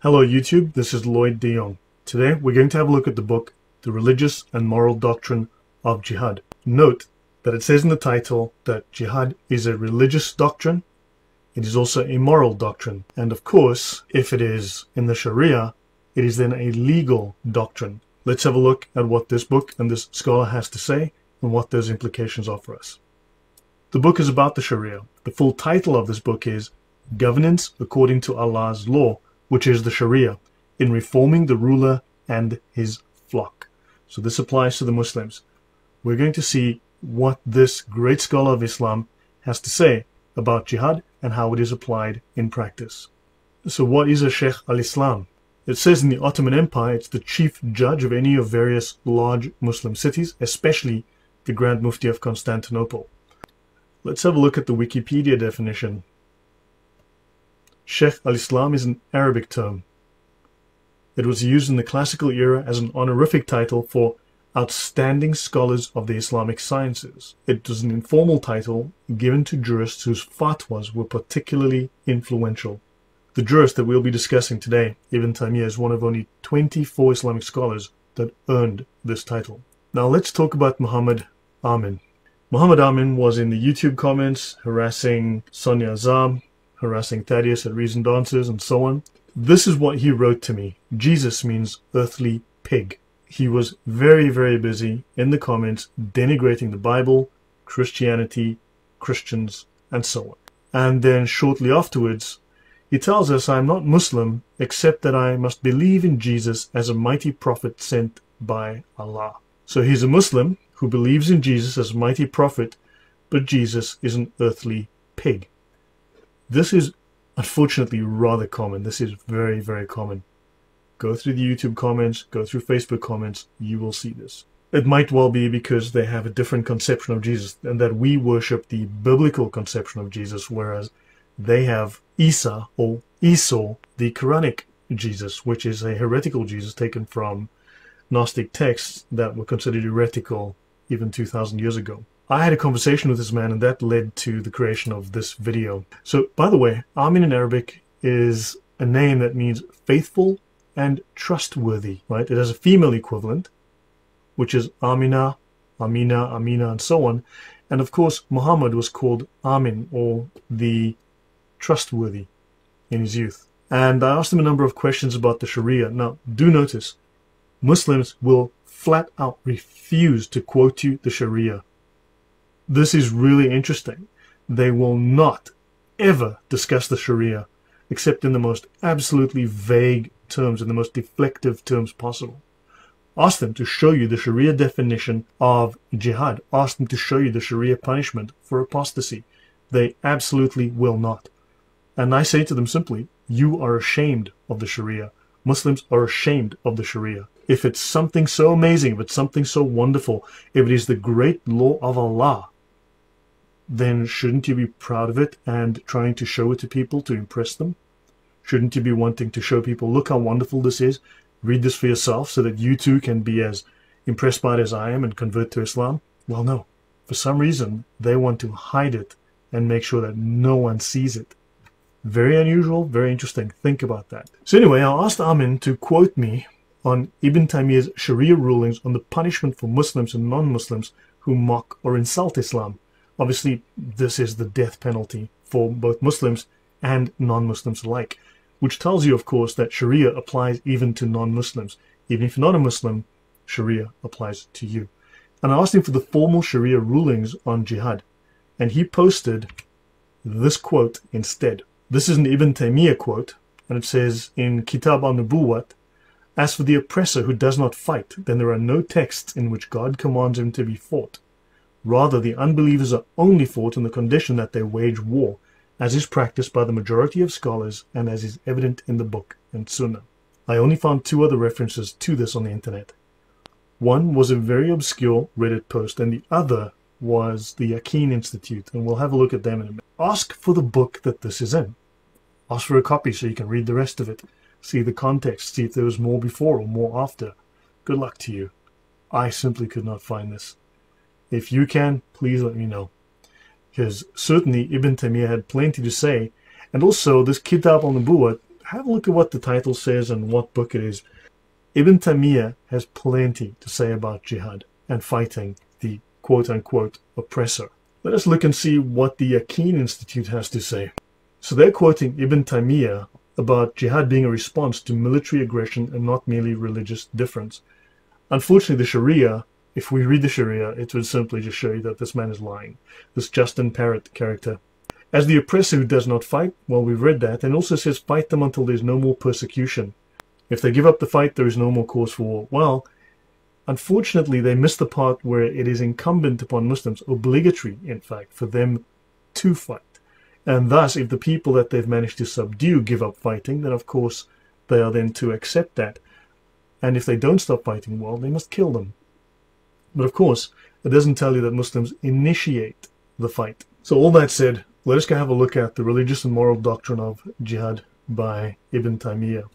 Hello YouTube, this is Lloyd de Jong. Today we're going to have a look at the book, The Religious and Moral Doctrine of Jihad. Note that it says in the title that jihad is a religious doctrine. It is also a moral doctrine. And of course, if it is in the Sharia, it is then a legal doctrine. Let's have a look at what this book and this scholar has to say and what those implications are for us. The book is about the Sharia. The full title of this book is Governance According to Allah's Law, which is the Sharia, in reforming the ruler and his flock. So this applies to the Muslims. We're going to see what this great scholar of Islam has to say about jihad and how it is applied in practice. So what is a Sheikh al-Islam? It says in the Ottoman Empire it's the chief judge of any of various large Muslim cities, especially the Grand Mufti of Constantinople. Let's have a look at the Wikipedia definition. Sheikh al-Islam is an Arabic term. It was used in the classical era as an honorific title for outstanding scholars of the Islamic sciences. It was an informal title given to jurists whose fatwas were particularly influential. The jurist that we'll be discussing today, Ibn Taymiyyah, is one of only 24 Islamic scholars that earned this title. Now let's talk about Muhammad Amin. Muhammad Amin was in the YouTube comments harassing Sonia Azam, harassing Thaddeus at Reason Dancers, and so on. This is what he wrote to me. Jesus means earthly pig. He was very, very busy in the comments denigrating the Bible, Christianity, Christians, and so on. And then shortly afterwards, he tells us, I'm not Muslim, except that I must believe in Jesus as a mighty prophet sent by Allah. So he's a Muslim who believes in Jesus as a mighty prophet, but Jesus is an earthly pig. This is unfortunately rather common. This is very, very common. Go through the YouTube comments, go through Facebook comments, you will see this. It might well be because they have a different conception of Jesus and that we worship the biblical conception of Jesus, whereas they have Isa or Esau, the Quranic Jesus, which is a heretical Jesus taken from Gnostic texts that were considered heretical even 2,000 years ago. I had a conversation with this man and that led to the creation of this video. So, by the way, Amin in Arabic is a name that means faithful and trustworthy, right? It has a female equivalent, which is Amina, Amina, Amina, and so on. And of course, Muhammad was called Amin, or the trustworthy, in his youth. And I asked him a number of questions about the Sharia. Now, do notice, Muslims will flat out refuse to quote you the Sharia. This is really interesting. They will not ever discuss the Sharia except in the most absolutely vague terms, in the most deflective terms possible. Ask them to show you the Sharia definition of jihad. Ask them to show you the Sharia punishment for apostasy. They absolutely will not. And I say to them simply, you are ashamed of the Sharia. Muslims are ashamed of the Sharia. If it's something so amazing, if it's something so wonderful, if it is the great law of Allah, then shouldn't you be proud of it and trying to show it to people to impress them? Shouldn't you be wanting to show people, look how wonderful this is, read this for yourself so that you too can be as impressed by it as I am and convert to Islam? Well, no. For some reason, they want to hide it and make sure that no one sees it. Very unusual, very interesting. Think about that. So anyway, I asked Amin to quote me on Ibn Taymiyyah's Sharia rulings on the punishment for Muslims and non-Muslims who mock or insult Islam. Obviously, this is the death penalty for both Muslims and non-Muslims alike, which tells you, of course, that Sharia applies even to non-Muslims. Even if you're not a Muslim, Sharia applies to you. And I asked him for the formal Sharia rulings on jihad, and he posted this quote instead. This is an Ibn Taymiyyah quote, and it says in Kitab al-Nubuwat, as for the oppressor who does not fight, then there are no texts in which God commands him to be fought. Rather, the unbelievers are only fought on the condition that they wage war, as is practiced by the majority of scholars and as is evident in the book and Sunnah. I only found two other references to this on the internet. One was a very obscure Reddit post, and the other was the Yaqeen Institute, and we'll have a look at them in a minute. Ask for the book that this is in. Ask for a copy so you can read the rest of it, see the context, see if there was more before or more after. Good luck to you. I simply could not find this. If you can, please let me know. Because certainly Ibn Taymiyyah had plenty to say. And also, this Kitab al-Nubuwwat have a look at what the title says and what book it is. Ibn Taymiyyah has plenty to say about jihad and fighting the quote-unquote oppressor. Let us look and see what the Yaqeen Institute has to say. So they're quoting Ibn Taymiyyah about jihad being a response to military aggression and not merely religious difference. Unfortunately, the Sharia, if we read the Sharia, it would simply just show you that this man is lying. This Justin Parrott character. As the oppressor who does not fight, well, we've read that, and also says fight them until there's no more persecution. If they give up the fight, there is no more cause for war. Well, unfortunately, they miss the part where it is incumbent upon Muslims, obligatory, in fact, for them to fight. And thus, if the people that they've managed to subdue give up fighting, then of course they are then to accept that. And if they don't stop fighting, well, they must kill them. But of course, it doesn't tell you that Muslims initiate the fight. So all that said, let us go have a look at the religious and moral doctrine of jihad by Ibn Taymiyyah.